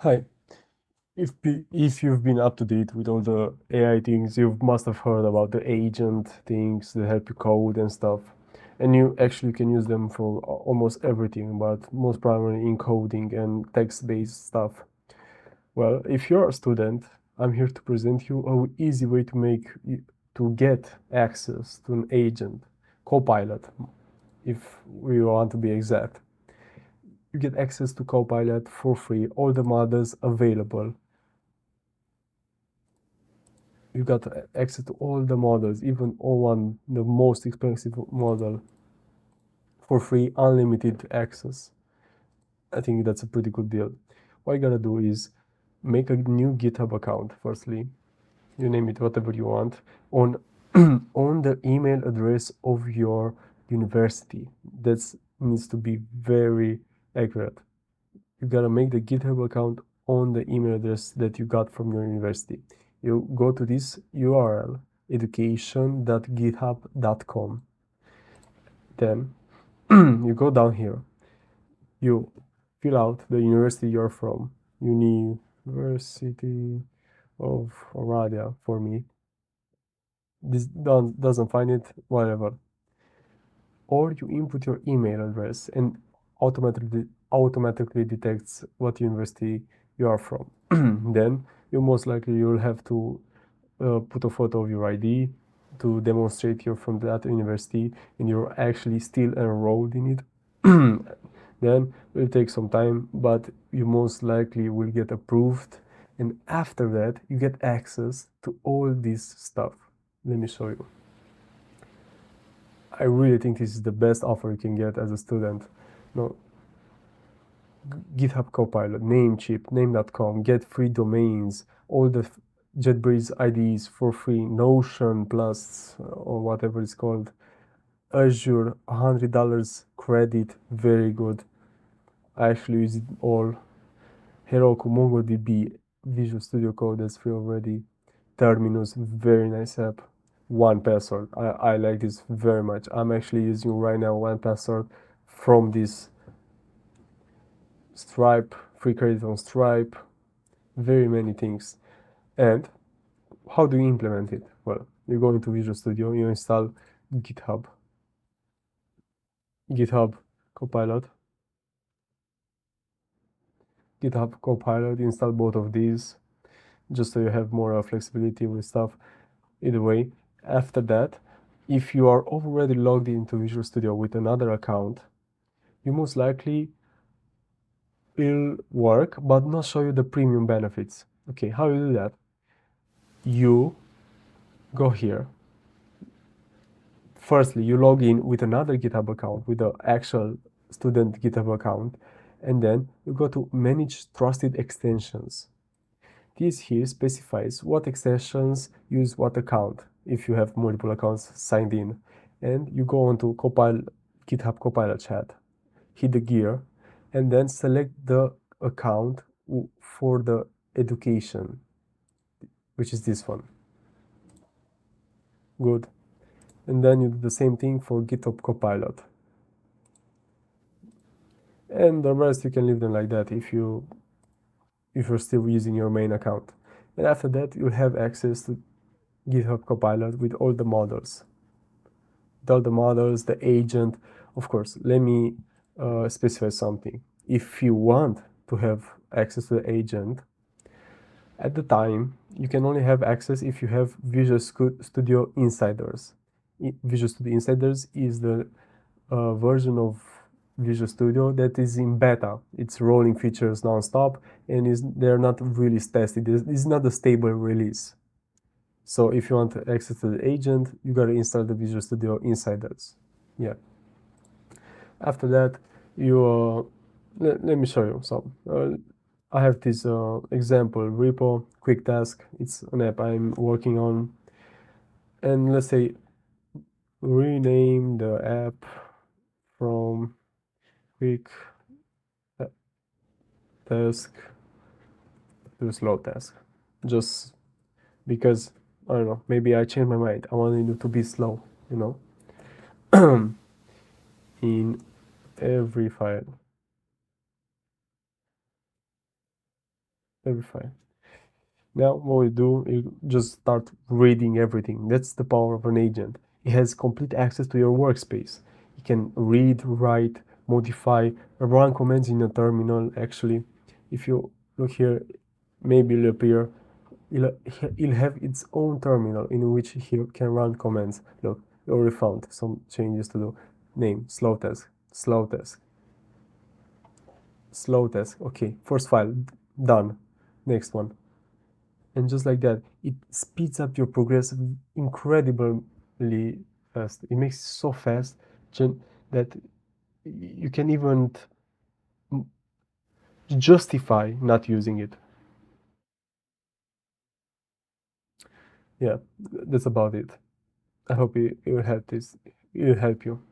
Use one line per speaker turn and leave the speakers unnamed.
Hi. If you've been up to date with all the AI things, you must have heard about the agent things that help you code and stuff. And you actually can use them for almost everything, but most primarily in coding and text-based stuff. Well, if you're a student, I'm here to present you an easy way to get access to an agent, Copilot, if we want to be exact. You get access to Copilot for free, all the models available. You got access to all the models, even O1, the most expensive model, for free, unlimited access. I think that's a pretty good deal. What you gotta do is make a new GitHub account, firstly. You name it whatever you want, on on the email address of your university. That needs to be very accurate. You gotta make the GitHub account on the email address that you got from your university. You go to this URL, education.github.com. Then you go down here. You fill out the university you're from. University of Oradea for me. This doesn't find it, whatever. Or you input your email address and automatically detects what university you are from. Then you most likely you'll have to put a photo of your ID to demonstrate you're from that university and you're actually still enrolled in it. Then it will take some time, but you most likely will get approved. And after that, you get access to all this stuff. Let me show you. I really think this is the best offer you can get as a student. No, GitHub Copilot, Namecheap, Name.com, get free domains, all the JetBrains IDs for free, Notion Plus, or whatever it's called, Azure, $100 credit, very good. I actually use it all. Heroku, MongoDB, Visual Studio Code, that's free already. Terminus, very nice app. 1Password, I like this very much. I'm actually using right now 1Password from this Stripe, free credit on Stripe, very many things. And how do you implement it? Well, you go into Visual Studio, you install GitHub Copilot, GitHub Copilot, install both of these just so you have more flexibility with stuff. Either way, after that, if you are already logged into Visual Studio with another account, you most likely will work but not show you the premium benefits. Okay, how you do that? You go here. Firstly, you log in with another GitHub account, with the actual student GitHub account, and then you go to Manage Trusted Extensions. This here specifies what extensions use what account if you have multiple accounts signed in. And you go on to GitHub Copilot chat, hit the gear, and then select the account for the education, which is this one. Good. And then you do the same thing for GitHub Copilot. And the rest you can leave them like that if you're still using your main account. And after that, you'll have access to GitHub Copilot with all the models. The agent. Of course, let me specify something. If you want to have access to the agent, at the time, you can only have access if you have Visual Studio Insiders. Visual Studio Insiders is the version of Visual Studio that is in beta. It's rolling features non-stop and they're not really tested. It's not a stable release. So if you want access to the agent, you gotta install the Visual Studio Insiders. Yeah. After that, you let me show you some. I have this example repo, Quick Task. It's an app I'm working on. And let's say rename the app from Quick Task to Slow Task. Just because, I don't know, maybe I changed my mind. I wanted it to be slow, you know, in every file. verify. Now what we do is just start reading everything. That's the power of an agent. It has complete access to your workspace. You can read, write, modify, run commands in a terminal. Actually, if you look here, maybe it'll appear, it'll have its own terminal in which he can run commands. Look, we already found some changes to do. Name, slow task, slow task, slow task. Okay, first file, done. Next one. And just like that, it speeds up your progress incredibly fast. It makes it so fast that you can even justify not using it. Yeah, that's about it. I hope it will help you.